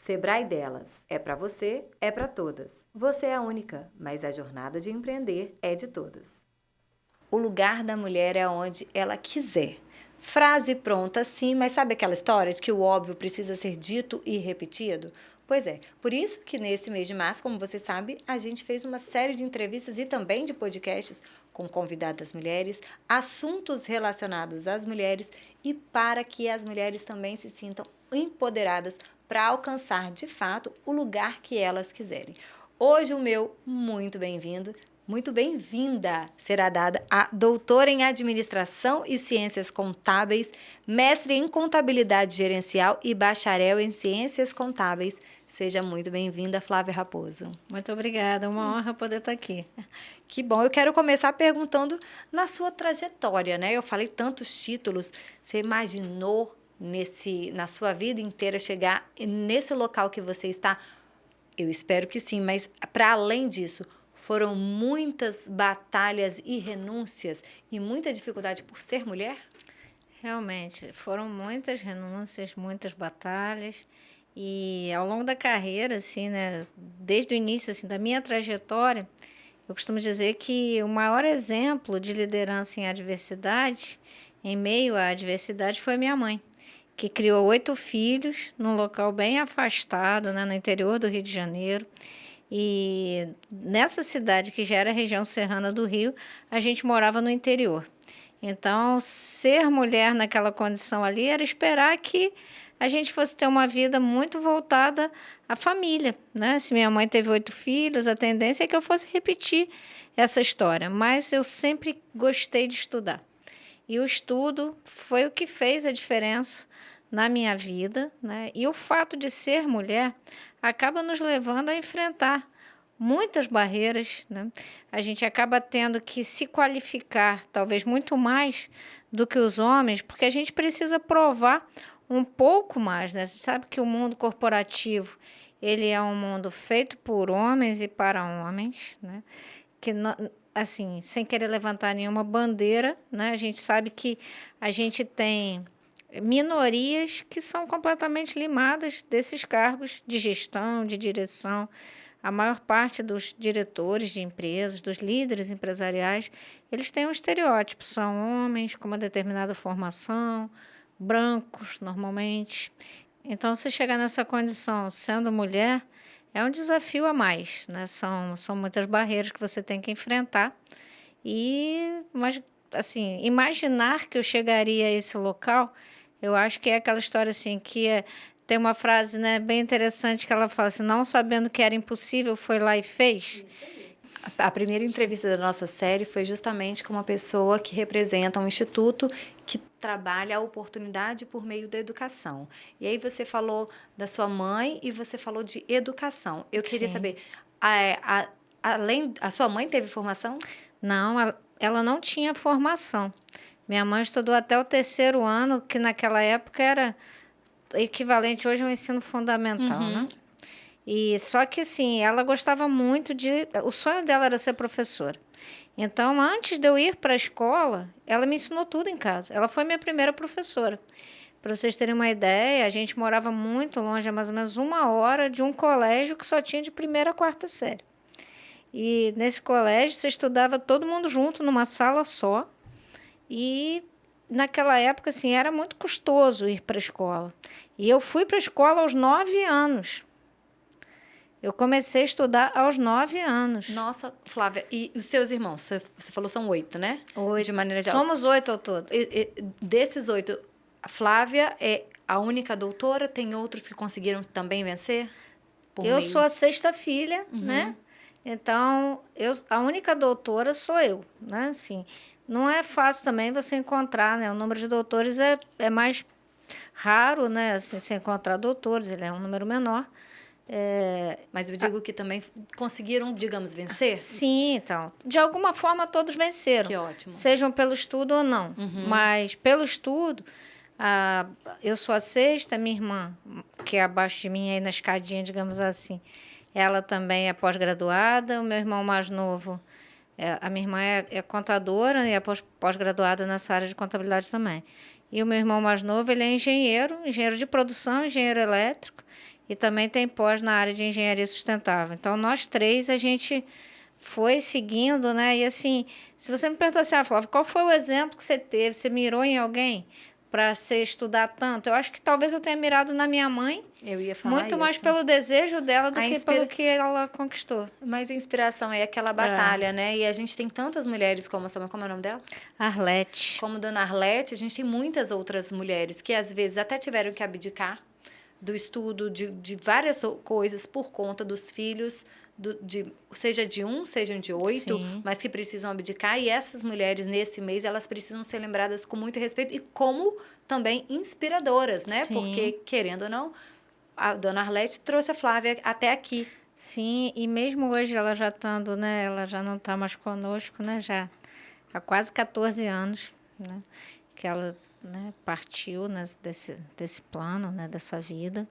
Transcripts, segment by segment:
Sebrae Delas. É para você, é para todas. Você é a única, mas a jornada de empreender é de todas. O lugar da mulher é onde ela quiser. Frase pronta, sim, mas sabe aquela história de que o óbvio precisa ser dito e repetido? Pois é, por isso que nesse mês de março, como você sabe, a gente fez uma série de entrevistas e também de podcasts com convidadas mulheres, assuntos relacionados às mulheres e para que as mulheres também se sintam empoderadas para alcançar, de fato, o lugar que elas quiserem. Hoje o meu muito bem-vindo, muito bem-vinda será dada a doutora em Administração e Ciências Contábeis, mestre em Contabilidade Gerencial e bacharel em Ciências Contábeis. Seja muito bem-vinda, Flávia Raposo. Muito obrigada, é uma honra poder estar aqui. Que bom, eu quero começar perguntando na sua trajetória, né? Eu falei tantos títulos, você imaginou na sua vida inteira chegar nesse local que você está? Eu espero que sim, mas para além disso, foram muitas batalhas e renúncias e muita dificuldade por ser mulher? Realmente, foram muitas renúncias, muitas batalhas. E ao longo da carreira, assim, né, desde o início assim, da minha trajetória, eu costumo dizer que o maior exemplo de liderança em adversidade, em meio à adversidade, foi minha mãe, que criou 8 filhos num local bem afastado, né, no interior do Rio de Janeiro. E nessa cidade, que já era região serrana do Rio, a gente morava no interior. Então, ser mulher naquela condição ali era esperar que a gente fosse ter uma vida muito voltada à família, né? Se minha mãe teve 8 filhos, a tendência é que eu fosse repetir essa história. Mas eu sempre gostei de estudar. E o estudo foi o que fez a diferença na minha vida, né? E o fato de ser mulher acaba nos levando a enfrentar muitas barreiras, né? A gente acaba tendo que se qualificar, talvez muito mais do que os homens, porque a gente precisa provar um pouco mais, né? A gente sabe que o mundo corporativo, ele é um mundo feito por homens e para homens, né? Que assim, sem querer levantar nenhuma bandeira, né? A gente sabe que a gente tem minorias que são completamente limadas desses cargos de gestão, de direção. A maior parte dos diretores de empresas, dos líderes empresariais, eles têm um estereótipo, são homens com uma determinada formação, brancos normalmente. Então, se chegar nessa condição sendo mulher, é um desafio a mais, né? São muitas barreiras que você tem que enfrentar. Mas, assim, imaginar que eu chegaria a esse local, eu acho que é aquela história assim, tem uma frase, né, bem interessante que ela fala assim, não sabendo que era impossível, foi lá e fez. A primeira entrevista da nossa série foi justamente com uma pessoa que representa um instituto que trabalha a oportunidade por meio da educação. E aí você falou da sua mãe e você falou de educação. Eu queria Sim. saber, a sua mãe teve formação? Não, ela não tinha formação. Minha mãe estudou até o 3º ano, que naquela época era equivalente hoje ao ensino fundamental, né? E só que assim, ela gostava muito o sonho dela era ser professora. Então, antes de eu ir para a escola, ela me ensinou tudo em casa. Ela foi minha primeira professora. Para vocês terem uma ideia, a gente morava muito longe, mais ou menos 1 hora de um colégio que só tinha de 1ª a 4ª série. E nesse colégio você estudava todo mundo junto numa sala só. E naquela época assim, era muito custoso ir para a escola. E eu fui para a escola aos 9 anos. Eu comecei a estudar aos 9 anos. Nossa, Flávia, e os seus irmãos? Você falou são 8, né? 8. De maneira geral. Somos 8 ao todo. Desses 8, a Flávia é a única doutora? Tem outros que conseguiram também vencer? Eu sou a 6ª filha, né? Então, a única doutora sou eu, né? Assim, não é fácil também você encontrar, né? O número de doutores é mais raro, né? Assim, você encontrar doutores, ele é um número menor. Mas eu digo que também conseguiram, digamos, vencer? Sim, então. De alguma forma, todos venceram. Que ótimo. Sejam pelo estudo ou não. Mas pelo estudo, eu sou a 6ª, minha irmã, que é abaixo de mim, aí na escadinha, digamos assim, ela também é pós-graduada. O meu irmão mais novo, a minha irmã é contadora e é pós-graduada nessa área de contabilidade também. E o meu irmão mais novo, ele é engenheiro de produção, engenheiro elétrico. e também tem pós na área de engenharia sustentável. Então, nós três, a gente foi seguindo, né? E assim, se você me perguntar assim, Flávia, qual foi o exemplo que você teve? Você mirou em alguém para você estudar tanto? Eu acho que talvez eu tenha mirado na minha mãe, Eu ia falar muito mais isso. pelo desejo dela do A que pelo que ela conquistou. Mas a inspiração é aquela batalha, né? E a gente tem tantas mulheres como a sua mãe, como é o nome dela? Arlete. Como Dona Arlete, a gente tem muitas outras mulheres que às vezes até tiveram que abdicar do estudo de várias coisas por conta dos filhos, seja de um, sejam de 8, Sim. mas que precisam abdicar. E essas mulheres, nesse mês, elas precisam ser lembradas com muito respeito e como também inspiradoras, né? Sim. Porque, querendo ou não, a Dona Arlete trouxe a Flávia até aqui. Sim, e mesmo hoje ela já estando, né? Ela já não está mais conosco, né? Já há quase 14 anos, né? Que ela, né, partiu, né, desse plano, né, dessa vida.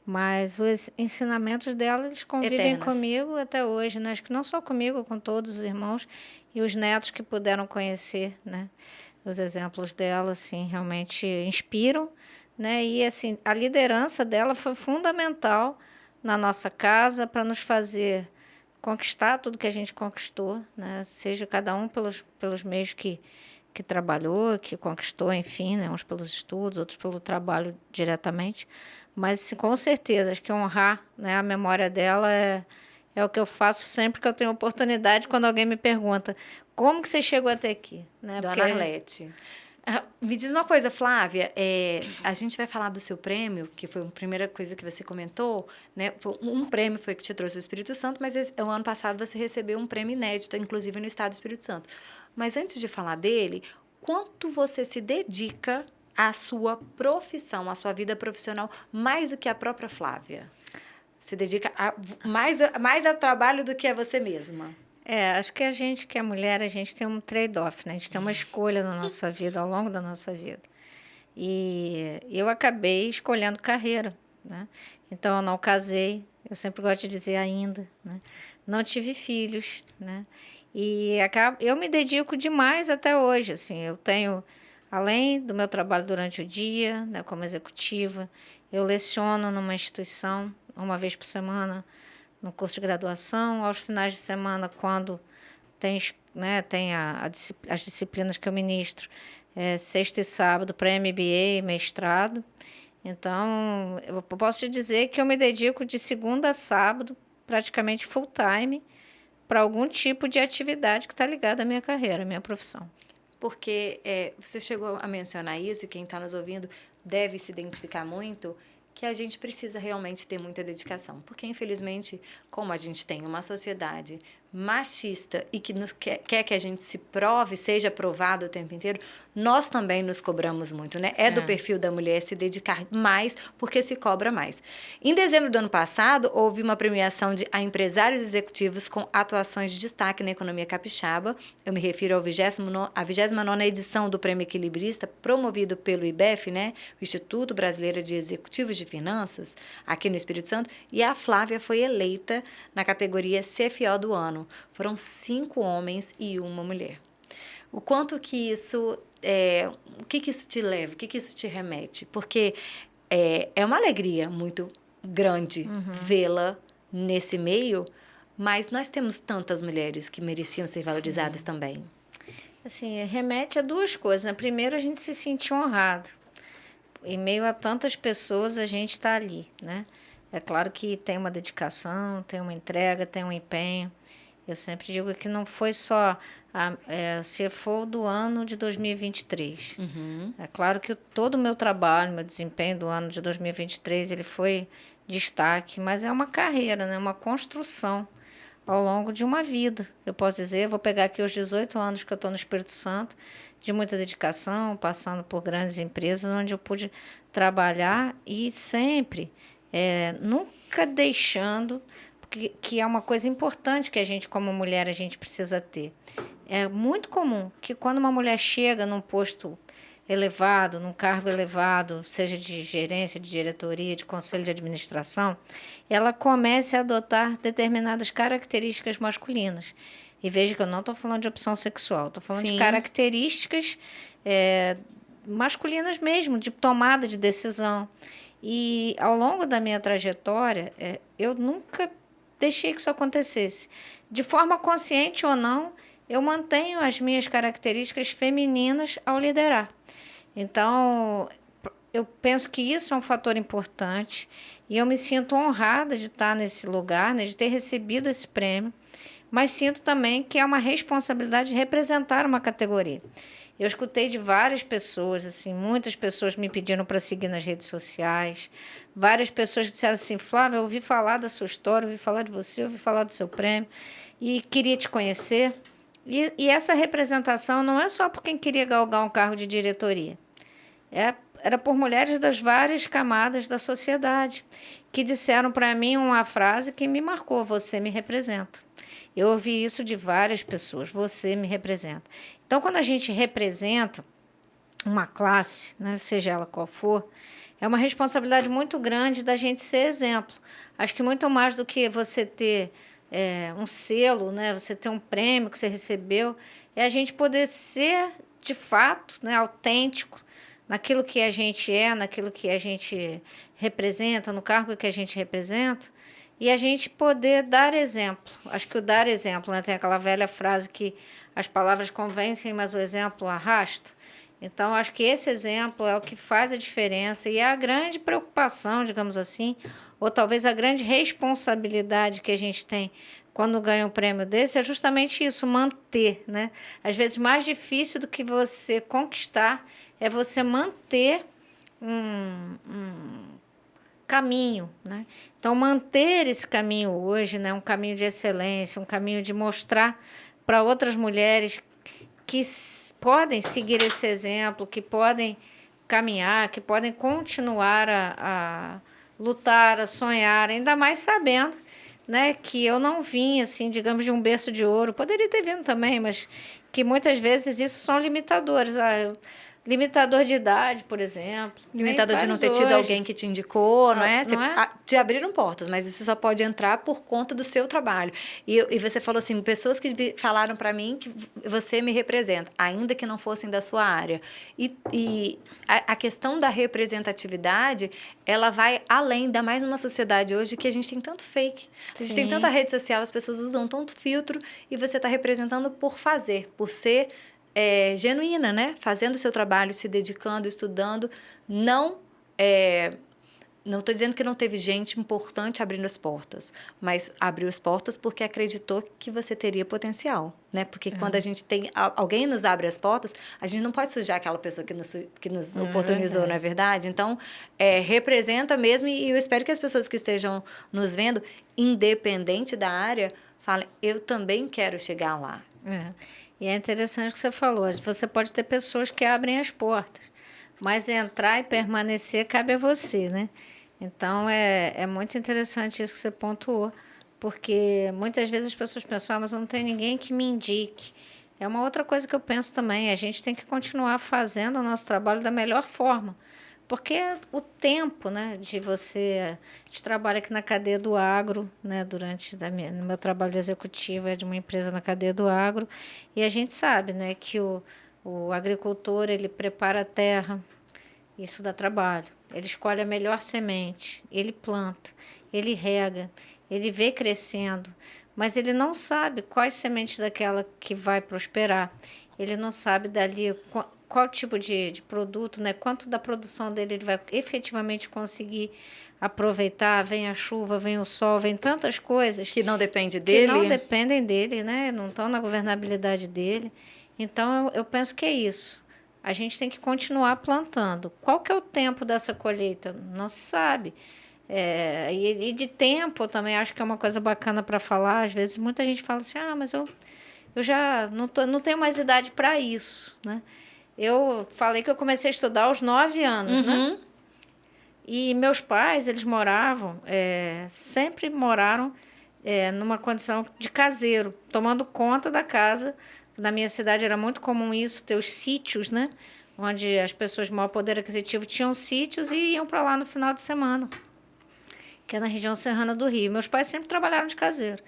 Mas os ensinamentos dela, eles convivem Eternas. comigo até hoje, né? Acho que não só comigo, com todos os irmãos e os netos que puderam conhecer, né? Os exemplos dela, assim, realmente inspiram, né? E, assim, a liderança dela foi fundamental na nossa casa para nos fazer conquistar tudo que a gente conquistou, né? Seja cada um pelos meios que trabalhou, que conquistou, enfim, né? Uns pelos estudos, outros pelo trabalho diretamente. Mas, com certeza, acho que honrar, né, a memória dela é o que eu faço sempre que eu tenho oportunidade, quando alguém me pergunta como que você chegou até aqui. Né? Dona Arlete. Me diz uma coisa, Flávia, a gente vai falar do seu prêmio, que foi a primeira coisa que você comentou, né? Um prêmio foi que te trouxe o Espírito Santo, mas o ano passado você recebeu um prêmio inédito, inclusive no estado do Espírito Santo. Mas antes de falar dele, quanto você se dedica à sua profissão, à sua vida profissional, mais do que a própria Flávia? Se dedica mais ao trabalho do que a você mesma? Acho que a gente, que é mulher, a gente tem um trade-off, né? A gente tem uma escolha na nossa vida, ao longo da nossa vida. E eu acabei escolhendo carreira, né? Então, eu não casei, eu sempre gosto de dizer ainda, né? Não tive filhos, né? E eu me dedico demais até hoje, assim, eu tenho, além do meu trabalho durante o dia, né, como executiva, eu leciono numa instituição, uma vez por semana, no curso de graduação, aos finais de semana, quando tem as disciplinas que eu ministro, sexta e sábado para MBA e mestrado. Então, eu posso te dizer que eu me dedico de segunda a sábado, praticamente full time, para algum tipo de atividade que está ligada à minha carreira, à minha profissão. Porque você chegou a mencionar isso, e quem está nos ouvindo deve se identificar muito, que a gente precisa realmente ter muita dedicação. Porque, infelizmente, como a gente tem uma sociedade machista e que quer que a gente se prove, seja provado o tempo inteiro, nós também nos cobramos muito, né? É do perfil da mulher se dedicar mais, porque se cobra mais. Em dezembro do ano passado, houve uma premiação a empresários executivos com atuações de destaque na economia capixaba. Eu me refiro à 29ª edição do Prêmio Equilibrista, promovido pelo IBEF, né? O Instituto Brasileiro de Executivos de Finanças, aqui no Espírito Santo, e a Flávia foi eleita na categoria CFO do ano. Foram 5 homens e uma mulher. O quanto que isso... o que isso te leva? O que isso te remete? Porque é uma alegria muito grande vê-la nesse meio, mas nós temos tantas mulheres que mereciam ser valorizadas também. Assim, remete a duas coisas, né? Primeiro, a gente se sentir honrado. Em meio a tantas pessoas, a gente está ali, né? É claro que tem uma dedicação, tem uma entrega, tem um empenho. Eu sempre digo que não foi só se for do ano de 2023. É claro que todo o meu trabalho, meu desempenho do ano de 2023, ele foi destaque, mas é uma carreira, né? Uma construção ao longo de uma vida. Eu posso dizer, vou pegar aqui os 18 anos que eu estou no Espírito Santo, de muita dedicação, passando por grandes empresas, onde eu pude trabalhar e sempre, nunca deixando... que é uma coisa importante que a gente, como mulher, a gente precisa ter. É muito comum que quando uma mulher chega num posto elevado, num cargo elevado, seja de gerência, de diretoria, de conselho de administração, ela comece a adotar determinadas características masculinas. E veja que eu não estou falando de opção sexual, estou falando de características masculinas mesmo, de tomada de decisão. E ao longo da minha trajetória, eu nunca deixei que isso acontecesse. De forma consciente ou não, eu mantenho as minhas características femininas ao liderar. Então, eu penso que isso é um fator importante e eu me sinto honrada de estar nesse lugar, né, de ter recebido esse prêmio, mas sinto também que é uma responsabilidade de representar uma categoria. Eu escutei de várias pessoas, assim, muitas pessoas me pediram para seguir nas redes sociais, várias pessoas disseram assim, Flávia, eu ouvi falar da sua história, ouvi falar de você, ouvi falar do seu prêmio e queria te conhecer. E essa representação não é só por quem queria galgar um cargo de diretoria, era por mulheres das várias camadas da sociedade que disseram para mim uma frase que me marcou, você me representa. Eu ouvi isso de várias pessoas, você me representa. Então, quando a gente representa uma classe, né, seja ela qual for, é uma responsabilidade muito grande da gente ser exemplo. Acho que muito mais do que você ter um selo, né, você ter um prêmio que você recebeu, é a gente poder ser, de fato, né, autêntico, naquilo que a gente é, naquilo que a gente representa, no cargo que a gente representa, e a gente poder dar exemplo. Acho que o dar exemplo, né, tem aquela velha frase que as palavras convencem, mas o exemplo arrasta. Então, acho que esse exemplo é o que faz a diferença e é a grande preocupação, digamos assim, ou talvez a grande responsabilidade que a gente tem quando ganha um prêmio desse, é justamente isso, manter, né? Às vezes, mais difícil do que você conquistar é você manter um caminho, né? Então, manter esse caminho hoje, né, um caminho de excelência, um caminho de mostrar para outras mulheres que podem seguir esse exemplo, que podem caminhar, que podem continuar a lutar, a sonhar, ainda mais sabendo, né, que eu não vim, assim, digamos, de um berço de ouro. Poderia ter vindo também, mas que muitas vezes isso são limitadores. Limitador de idade, por exemplo. Limitador de não ter tido alguém que te indicou, não é? Te abriram portas, mas você só pode entrar por conta do seu trabalho. E você falou assim, pessoas que falaram para mim que você me representa, ainda que não fossem da sua área. E a questão da representatividade, ela vai além, ainda mais numa sociedade hoje que a gente tem tanto fake. A gente tem tanta rede social, as pessoas usam tanto filtro e você está representando por fazer, por ser... genuína, né? Fazendo o seu trabalho, se dedicando, estudando. Não estou dizendo que não teve gente importante abrindo as portas, mas abriu as portas porque acreditou que você teria potencial, né? Porque quando a gente tem... Alguém nos abre as portas, a gente não pode sujar aquela pessoa que nos oportunizou, não é verdade? Então, representa mesmo e eu espero que as pessoas que estejam nos vendo, independente da área, falem, eu também quero chegar lá. E é interessante o que você falou. Você pode ter pessoas que abrem as portas, mas entrar e permanecer cabe a você, né? Então, é muito interessante isso que você pontuou, porque muitas vezes as pessoas pensam, mas não tem ninguém que me indique. É uma outra coisa que eu penso também. A gente tem que continuar fazendo o nosso trabalho da melhor forma. Porque o tempo, né, de trabalho aqui na cadeia do agro, né, no meu trabalho de executivo é de uma empresa na cadeia do agro, e a gente sabe, né, que o agricultor, ele prepara a terra, isso dá trabalho, ele escolhe a melhor semente, ele planta, ele rega, ele vê crescendo, mas ele não sabe quais sementes daquela que vai prosperar, ele não sabe dali qual tipo de produto, né? Quanto da produção dele ele vai efetivamente conseguir aproveitar. Vem a chuva, vem o sol, vem tantas coisas... Que não depende dele. Que não dependem dele, né? Não estão na governabilidade dele. Então, eu penso que é isso. A gente tem que continuar plantando. Qual que é o tempo dessa colheita? Não se sabe. E de tempo, eu também acho que é uma coisa bacana para falar. Às vezes, muita gente fala assim, mas eu já não tenho mais idade para isso, né? Eu falei que eu comecei a estudar aos 9 anos, né? E meus pais, eles sempre moraram numa condição de caseiro, tomando conta da casa. Na minha cidade era muito comum isso, ter os sítios, né? Onde as pessoas de maior poder aquisitivo tinham sítios e iam para lá no final de semana, que é na região serrana do Rio. Meus pais sempre trabalharam de caseiro.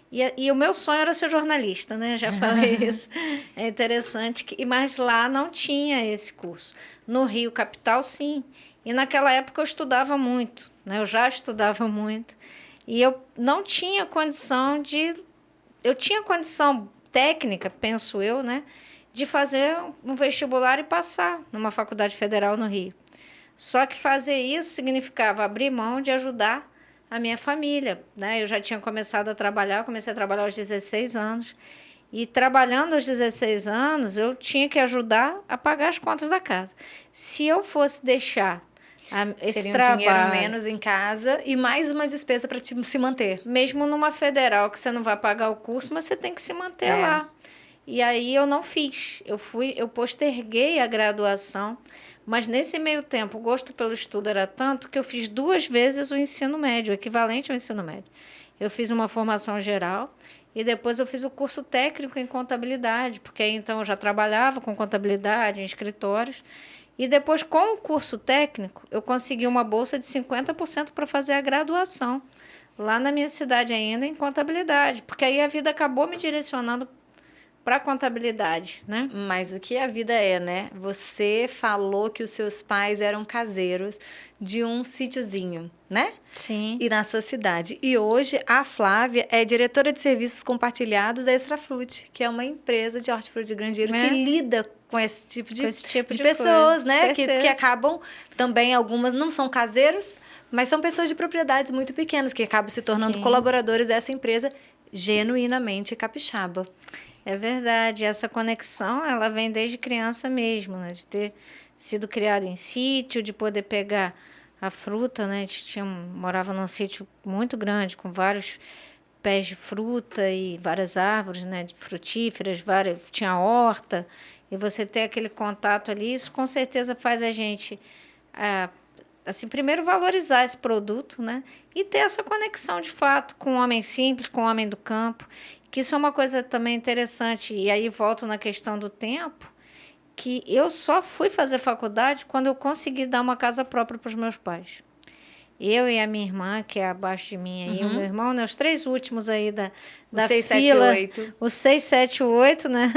E o meu sonho era ser jornalista, né? Já falei isso. É interessante. Mas lá não tinha esse curso. No Rio Capital, sim. E naquela época eu estudava muito, né? Eu já estudava muito. E eu não tinha condição de... Eu tinha condição técnica, penso eu, né? De fazer um vestibular e passar numa faculdade federal no Rio. Só que fazer isso significava abrir mão de ajudar a minha família, né? Eu já tinha começado a trabalhar, comecei a trabalhar aos 16 anos. E trabalhando aos 16 anos, eu tinha que ajudar a pagar as contas da casa. Se eu fosse deixar esse Seria um trabalho... dinheiro menos em casa e mais uma despesa para se manter. Mesmo numa federal, que você não vai pagar o curso, mas você tem que se manter lá. E aí eu não fiz. Eu posterguei a graduação, mas nesse meio tempo o gosto pelo estudo era tanto que eu fiz 2 vezes o ensino médio, o equivalente ao ensino médio. Eu fiz uma formação geral e depois eu fiz o curso técnico em contabilidade, porque aí então eu já trabalhava com contabilidade em escritórios. E depois, com o curso técnico, eu consegui uma bolsa de 50% para fazer a graduação, lá na minha cidade ainda, em contabilidade, porque aí a vida acabou me direcionando para a contabilidade, né? Mas o que a vida é, né? Você falou que os seus pais eram caseiros de um sítiozinho, né? Sim. E na sua cidade. E hoje a Flávia é diretora de serviços compartilhados da Extrafruti, que é uma empresa de hortifruti granjeiro que lida com esse tipo de pessoas, coisa. né? Que acabam também, algumas não são caseiros, mas são pessoas de propriedades muito pequenas que acabam se tornando colaboradores dessa empresa genuinamente capixaba. É verdade, essa conexão, ela vem desde criança mesmo, né? De ter sido criado em sítio, de poder pegar a fruta, né? A gente morava num sítio muito grande, com vários pés de fruta e várias árvores, né? De frutíferas, tinha horta, e você ter aquele contato ali, isso com certeza faz a gente, assim, primeiro valorizar esse produto, né? E ter essa conexão, de fato, com o homem simples, com o homem do campo, que isso é uma coisa também interessante. E aí volto na questão do tempo, que eu só fui fazer faculdade quando eu consegui dar uma casa própria para os meus pais. Eu e a minha irmã, que é abaixo de mim, aí, o meu irmão, né, os 3 últimos aí da 6, fila. 7, 8. Os 6, 7, 8, né?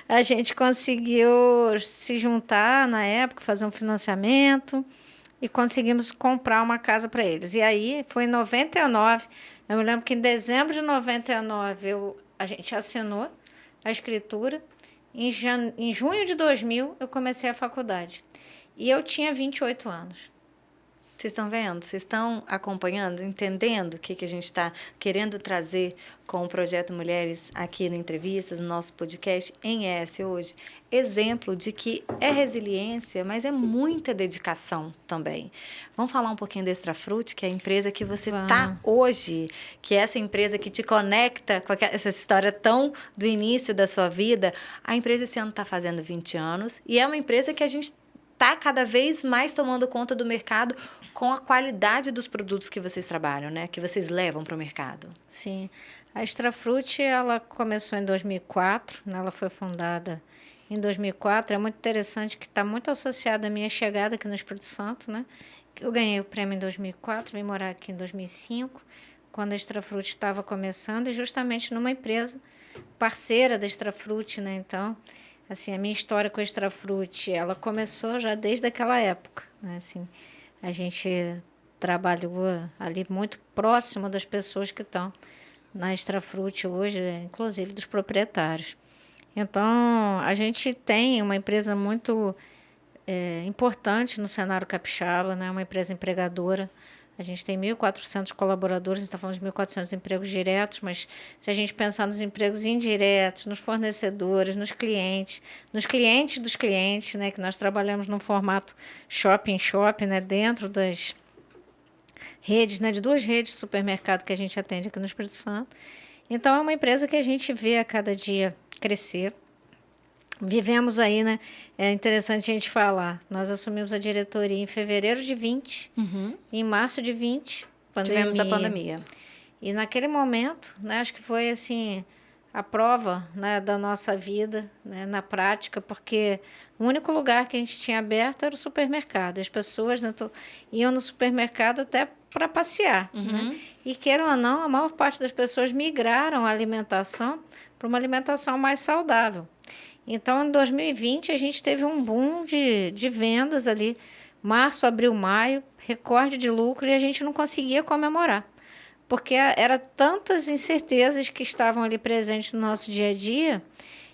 A gente conseguiu se juntar na época, fazer um financiamento e conseguimos comprar uma casa para eles. E aí foi em 99. Eu me lembro que em dezembro de 99 a gente assinou a escritura. Em junho de 2000 eu comecei a faculdade. E eu tinha 28 anos. Vocês estão vendo? Vocês estão acompanhando, entendendo o que a gente está querendo trazer com o Projeto Mulheres aqui na Entrevistas, no nosso podcast em ES hoje? Exemplo de que é resiliência, mas é muita dedicação também. Vamos falar um pouquinho da Extrafruti, que é a empresa que você está hoje, que é essa empresa que te conecta com essa história tão do início da sua vida. A empresa esse ano está fazendo 20 anos e é uma empresa que a gente está cada vez mais tomando conta do mercado com a qualidade dos produtos que vocês trabalham, né? Que vocês levam para o mercado. Sim. A Extrafruti, ela começou em 2004, né? Ela foi fundada em 2004. É muito interessante que está muito associada à minha chegada aqui no Espírito Santo, né? Eu ganhei o prêmio em 2004, vim morar aqui em 2005, quando a Extrafruti estava começando, e justamente numa empresa parceira da Extrafruti, né? Então, assim, a minha história com a Extrafruti, ela começou já desde aquela época, né? Assim, a gente trabalhou ali muito próximo das pessoas que estão na Extrafruti hoje, inclusive dos proprietários. Então, a gente tem uma empresa muito importante no cenário capixaba, né? Uma empresa empregadora. A gente tem 1.400 colaboradores, a gente está falando de 1.400 empregos diretos, mas se a gente pensar nos empregos indiretos, nos fornecedores, nos clientes dos clientes, né, que nós trabalhamos num formato shopping, né, dentro das redes, né, de 2 redes de supermercado que a gente atende aqui no Espírito Santo. Então, é uma empresa que a gente vê a cada dia crescer. Vivemos aí, né? É interessante a gente falar. Nós assumimos a diretoria em fevereiro de 20, em março de 20, tivemos a pandemia. E naquele momento, né, acho que foi assim a prova, né, da nossa vida, né, na prática, porque o único lugar que a gente tinha aberto era o supermercado. As pessoas, né, iam no supermercado até para passear, né? E queiram ou não, a maior parte das pessoas migraram a alimentação para uma alimentação mais saudável. Então, em 2020, a gente teve um boom de vendas ali, Março, abril, maio, recorde de lucro, e a gente não conseguia comemorar. Porque era tantas incertezas que estavam ali presentes no nosso dia a dia,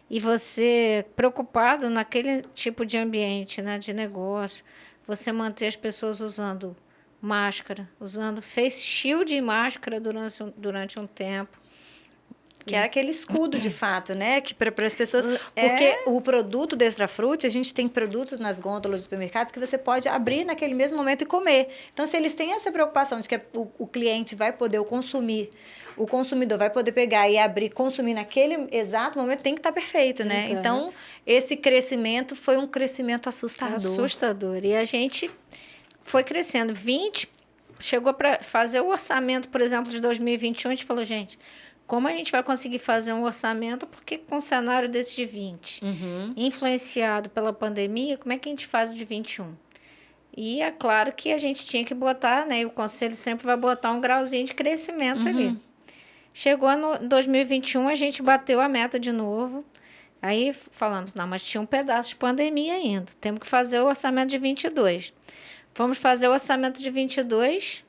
e você preocupado naquele tipo de ambiente, né, de negócio, você manter as pessoas usando máscara, usando face shield e máscara durante um tempo. Que era aquele escudo, de fato, né? Que para as pessoas... Porque o produto do Extrafruti, a gente tem produtos nas gôndolas do supermercado que você pode abrir naquele mesmo momento e comer. Então, se eles têm essa preocupação de que o cliente vai poder o consumidor vai poder pegar e abrir, consumir naquele exato momento, tem que estar perfeito, né? Exato. Então, esse crescimento foi um crescimento assustador. Assustador. E a gente foi crescendo. Chegou para fazer o orçamento, por exemplo, de 2021, a gente falou, gente... Como a gente vai conseguir fazer um orçamento? Porque com um cenário desse de 20, influenciado pela pandemia, como é que a gente faz o de 21? E é claro que a gente tinha que botar, né? E o conselho sempre vai botar um grauzinho de crescimento ali. Chegou no 2021, a gente bateu a meta de novo. Aí falamos, não, mas tinha um pedaço de pandemia ainda. Temos que fazer o orçamento de 22. Vamos fazer o orçamento de 22...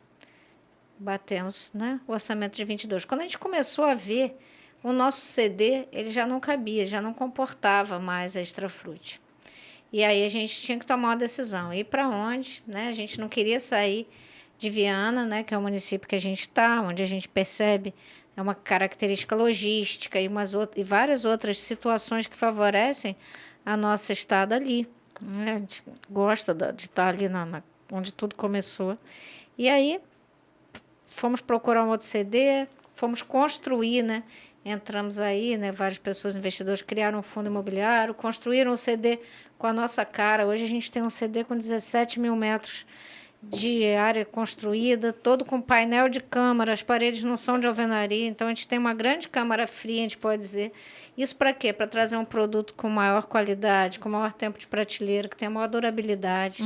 Batemos, né, o orçamento de 22. Quando a gente começou a ver, o nosso CD ele já não cabia, já não comportava mais a Extrafruti. E aí a gente tinha que tomar uma decisão. Ir para onde? Né? A gente não queria sair de Viana, né, que é o município que a gente está, onde a gente percebe uma característica logística e várias outras situações que favorecem a nossa estada ali. Né? A gente gosta de estar ali onde tudo começou. E aí... Fomos procurar um outro CD, fomos construir, né? Entramos aí, né? Várias pessoas, investidores, criaram um fundo imobiliário, construíram um CD com a nossa cara. Hoje a gente tem um CD com 17 mil metros de área construída, todo com painel de câmara, as paredes não são de alvenaria, então a gente tem uma grande câmara fria, a gente pode dizer. Isso para quê? Para trazer um produto com maior qualidade, com maior tempo de prateleira, que tenha maior durabilidade.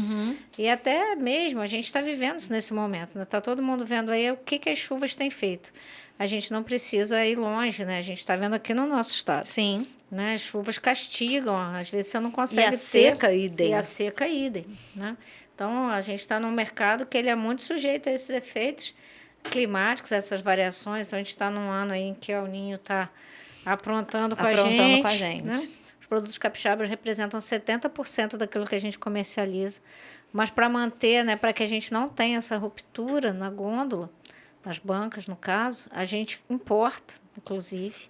E até mesmo, a gente está vivendo isso nesse momento, está, né? Todo mundo vendo aí o que as chuvas têm feito. A gente não precisa ir longe, né? A gente está vendo aqui no nosso estado. Sim. Né? As chuvas castigam, às vezes você não consegue ter... seca, idem. E a seca, idem, né? Então, a gente está num mercado que ele é muito sujeito a esses efeitos climáticos, essas variações. Então, a gente está num ano aí em que o El Niño está aprontando com a gente. Né? Os produtos capixabas representam 70% daquilo que a gente comercializa. Mas para manter, né, para que a gente não tenha essa ruptura na gôndola, nas bancas, no caso, a gente importa, inclusive,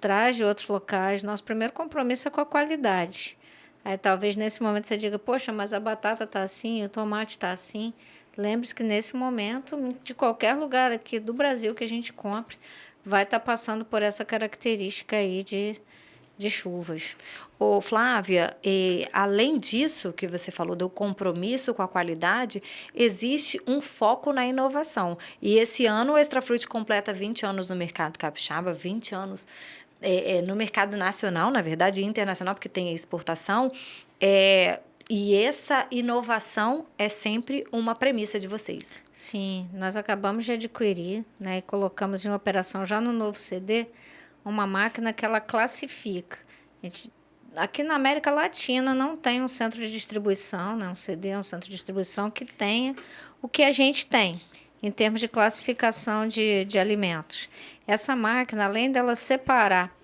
traz de outros locais. Nosso primeiro compromisso é com a qualidade. Aí talvez nesse momento você diga, poxa, mas a batata está assim, o tomate está assim. Lembre-se que nesse momento, de qualquer lugar aqui do Brasil que a gente compre, vai estar passando por essa característica aí de chuvas. Ô, Flávia, além disso que você falou do compromisso com a qualidade, existe um foco na inovação. E esse ano o Extrafruti completa 20 anos no mercado capixaba, 20 anos no mercado nacional, na verdade, e internacional, porque tem a exportação. E essa inovação é sempre uma premissa de vocês. Sim, nós acabamos de adquirir, né, e colocamos em operação já no novo CD uma máquina que ela classifica. Aqui na América Latina não tem um centro de distribuição, né, um CD é um centro de distribuição que tenha o que a gente tem em termos de classificação de alimentos. Essa máquina, além dela separar,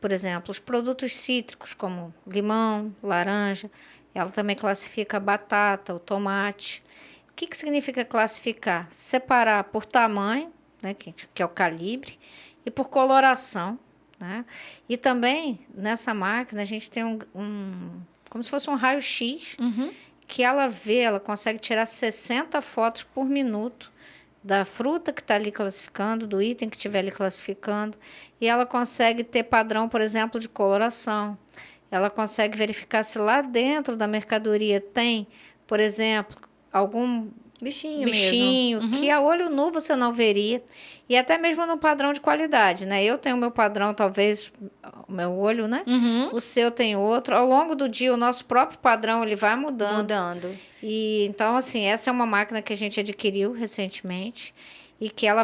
por exemplo, os produtos cítricos, como limão, laranja, ela também classifica a batata, o tomate. O que significa classificar? Separar por tamanho, né, que é o calibre, e por coloração. Né? E também, nessa máquina, a gente tem como se fosse um raio-x, que ela consegue tirar 60 fotos por minuto da fruta que está ali classificando, do item que estiver ali classificando, e ela consegue ter padrão, por exemplo, de coloração. Ela consegue verificar se lá dentro da mercadoria tem, por exemplo, algum bichinho que a olho nu você não veria, e até mesmo no padrão de qualidade, né? Eu tenho o meu padrão, talvez, o meu olho, né? O seu tem outro. Ao longo do dia, o nosso próprio padrão, ele vai mudando. E, então, assim, essa é uma máquina que a gente adquiriu recentemente, e que ela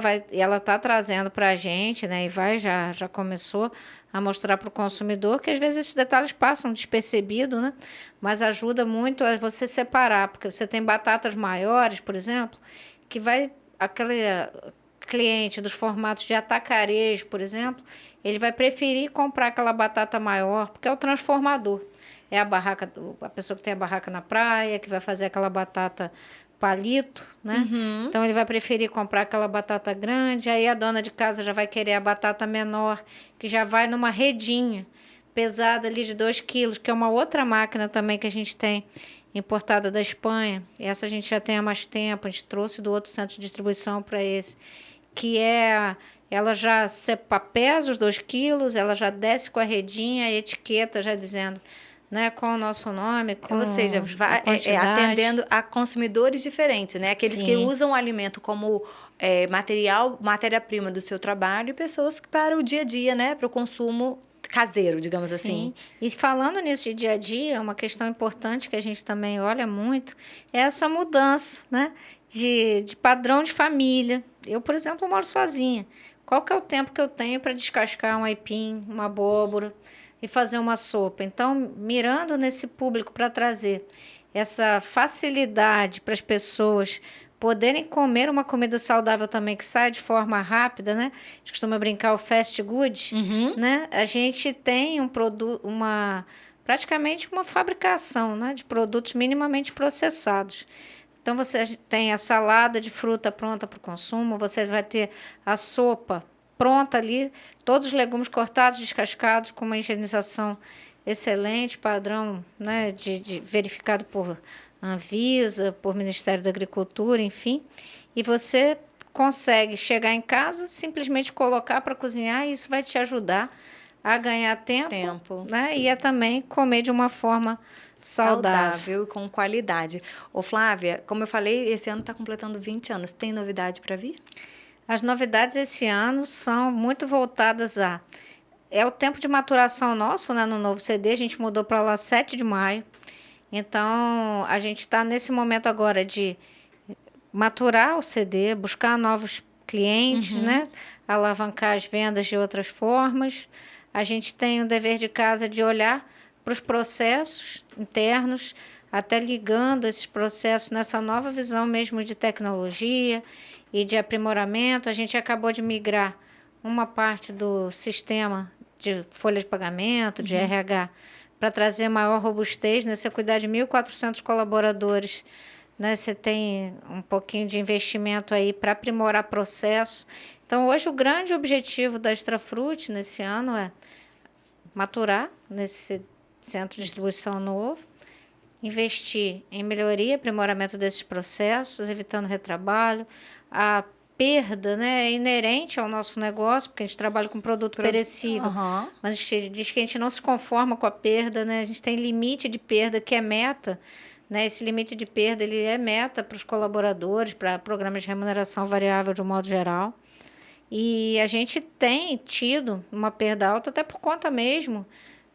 está trazendo para a gente, né, e já começou a mostrar para o consumidor que às vezes esses detalhes passam despercebido, né, mas ajuda muito a você separar, porque você tem batatas maiores, por exemplo, que aquele cliente dos formatos de atacarejo, por exemplo, ele vai preferir comprar aquela batata maior, porque é o transformador. É a pessoa que tem a barraca na praia, que vai fazer aquela batata palito, né? Uhum. Então ele vai preferir comprar aquela batata grande, aí a dona de casa já vai querer a batata menor, que já vai numa redinha pesada ali de 2 quilos, que é uma outra máquina também que a gente tem importada da Espanha. Essa a gente já tem há mais tempo, a gente trouxe do outro centro de distribuição para esse, que ela já pesa os 2 quilos, ela já desce com a redinha, a etiqueta já dizendo, né, com o nosso nome, com Ou seja, a quantidade. atendendo a consumidores diferentes, né? Aqueles que usam o alimento como matéria-prima do seu trabalho e pessoas que para o dia a dia, né? Para o consumo caseiro, digamos assim. E falando nisso de dia a dia, uma questão importante que a gente também olha muito é essa mudança, né, de padrão de família. Eu, por exemplo, moro sozinha. Qual que é o tempo que eu tenho para descascar um aipim, uma abóbora e fazer uma sopa? Então, mirando nesse público para trazer essa facilidade para as pessoas poderem comer uma comida saudável também, que sai de forma rápida, né? A gente costuma brincar o fast good, né? A gente tem praticamente uma fabricação, né, de produtos minimamente processados. Então, você tem a salada de fruta pronta para o consumo, você vai ter a sopa pronta ali, todos os legumes cortados, descascados, com uma higienização excelente, padrão, né, verificado por Anvisa, por Ministério da Agricultura, enfim. E você consegue chegar em casa, simplesmente colocar para cozinhar, e isso vai te ajudar a ganhar tempo. Né, e a também comer de uma forma saudável E com qualidade. Ô, Flávia, como eu falei, esse ano está completando 20 anos. Tem novidade para vir? As novidades esse ano são muito voltadas É o tempo de maturação nosso, né, no novo CD. A gente mudou para lá 7 de maio. Então, a gente está nesse momento agora de maturar o CD, buscar novos clientes, né, alavancar as vendas de outras formas. A gente tem o dever de casa de olhar para os processos internos, até ligando esses processos nessa nova visão mesmo de tecnologia e de aprimoramento. A gente acabou de migrar uma parte do sistema de folha de pagamento, de RH, para trazer maior robustez, né? Você cuidar de 1.400 colaboradores, né? Você tem um pouquinho de investimento aí para aprimorar processo. Então, hoje, o grande objetivo da Extrafruti nesse ano é maturar nesse centro de distribuição novo, investir em melhoria e aprimoramento desses processos, evitando retrabalho. A perda, né, é inerente ao nosso negócio, porque a gente trabalha com produto perecível, mas a gente diz que a gente não se conforma com a perda, né? A gente tem limite de perda, que é meta, né? Esse limite de perda ele é meta para os colaboradores, para programas de remuneração variável de um modo geral. E a gente tem tido uma perda alta até por conta mesmo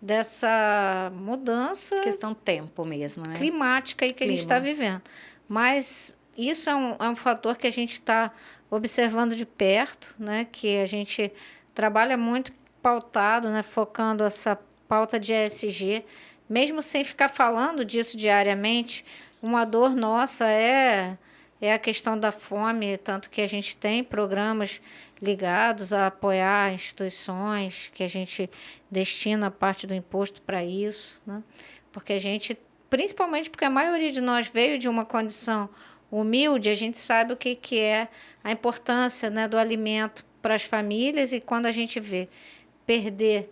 dessa mudança... Questão tempo mesmo, né? Climática aí que a gente está vivendo. Mas isso é um fator que a gente está observando de perto, né? Que a gente trabalha muito pautado, né? Focando essa pauta de ESG, mesmo sem ficar falando disso diariamente. Uma dor nossa é a questão da fome, tanto que a gente tem programas ligados a apoiar instituições, que a gente destina parte do imposto para isso, né? Porque a gente, principalmente porque a maioria de nós veio de uma condição humilde, a gente sabe o que é a importância, né, do alimento para as famílias, e quando a gente vê perder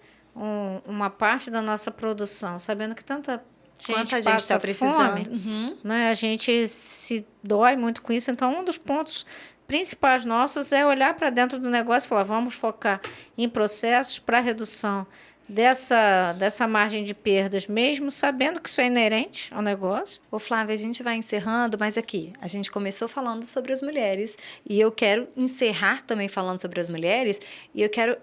uma parte da nossa produção, sabendo que tanta gente está precisando, fome, né, a gente se dói muito com isso. Então, um dos pontos principais nossos é olhar para dentro do negócio e falar, vamos focar em processos para redução dessa margem de perdas, mesmo sabendo que isso é inerente ao negócio. Ô, Flávia, a gente vai encerrando, mas aqui, a gente começou falando sobre as mulheres, e eu quero encerrar também falando sobre as mulheres, e eu quero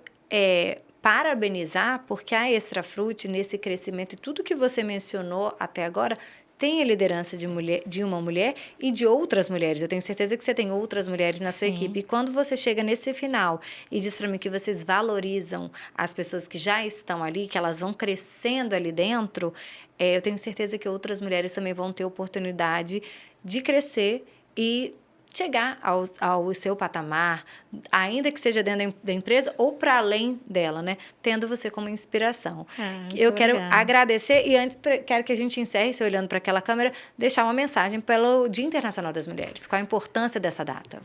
parabenizar, porque a Extrafruti, nesse crescimento e tudo que você mencionou até agora, tem a liderança de uma mulher e de outras mulheres. Eu tenho certeza que você tem outras mulheres na sua equipe. E quando você chega nesse final e diz para mim que vocês valorizam as pessoas que já estão ali, que elas vão crescendo ali dentro, eu tenho certeza que outras mulheres também vão ter oportunidade de crescer e chegar ao seu patamar, ainda que seja dentro da empresa ou para além dela, né? Tendo você como inspiração. Eu quero agradecer e antes quero que a gente encerre, se olhando para aquela câmera, deixar uma mensagem pelo Dia Internacional das Mulheres. Qual a importância dessa data?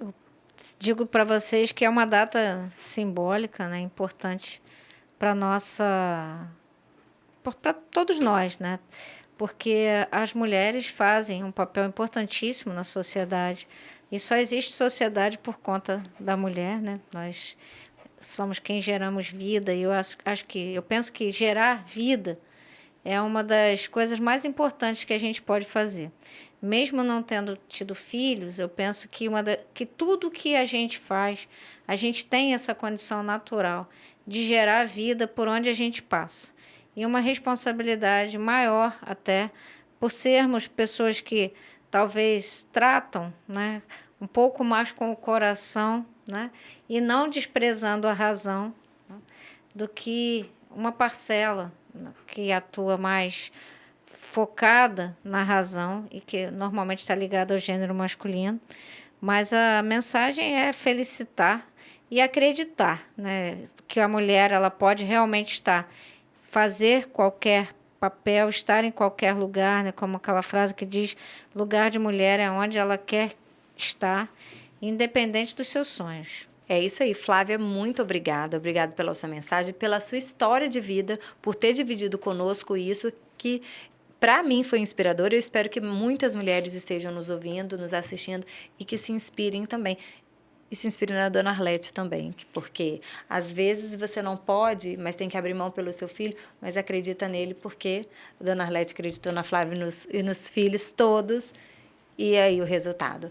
Eu digo para vocês que é uma data simbólica, né? Importante para para todos nós, né? Porque as mulheres fazem um papel importantíssimo na sociedade e só existe sociedade por conta da mulher, né? Nós somos quem geramos vida e eu penso que gerar vida é uma das coisas mais importantes que a gente pode fazer. Mesmo não tendo tido filhos, eu penso que tudo que a gente faz, a gente tem essa condição natural de gerar vida por onde a gente passa. E uma responsabilidade maior até por sermos pessoas que talvez tratam, né, um pouco mais com o coração, né, e não desprezando a razão, né, do que uma parcela, né, que atua mais focada na razão e que normalmente está ligada ao gênero masculino. Mas a mensagem é felicitar e acreditar, né, que a mulher ela pode realmente fazer qualquer papel, estar em qualquer lugar, né? Como aquela frase que diz, lugar de mulher é onde ela quer estar, independente dos seus sonhos. É isso aí, Flávia, muito obrigada. Obrigada pela sua mensagem, pela sua história de vida, por ter dividido conosco isso que para mim foi inspirador. Eu espero que muitas mulheres estejam nos ouvindo, nos assistindo e que se inspirem também. E se inspire na Dona Arlete também, porque às vezes você não pode, mas tem que abrir mão pelo seu filho, mas acredita nele porque a Dona Arlete acreditou na Flávia e nos filhos todos, e aí o resultado.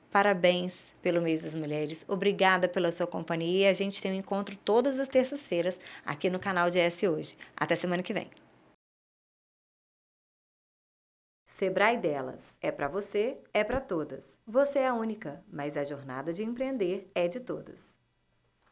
Parabéns pelo Mês das Mulheres, obrigada pela sua companhia e a gente tem um encontro todas as terças-feiras aqui no canal de S Hoje. Até semana que vem. Sebrae Delas. É para você, é para todas. Você é a única, mas a jornada de empreender é de todas.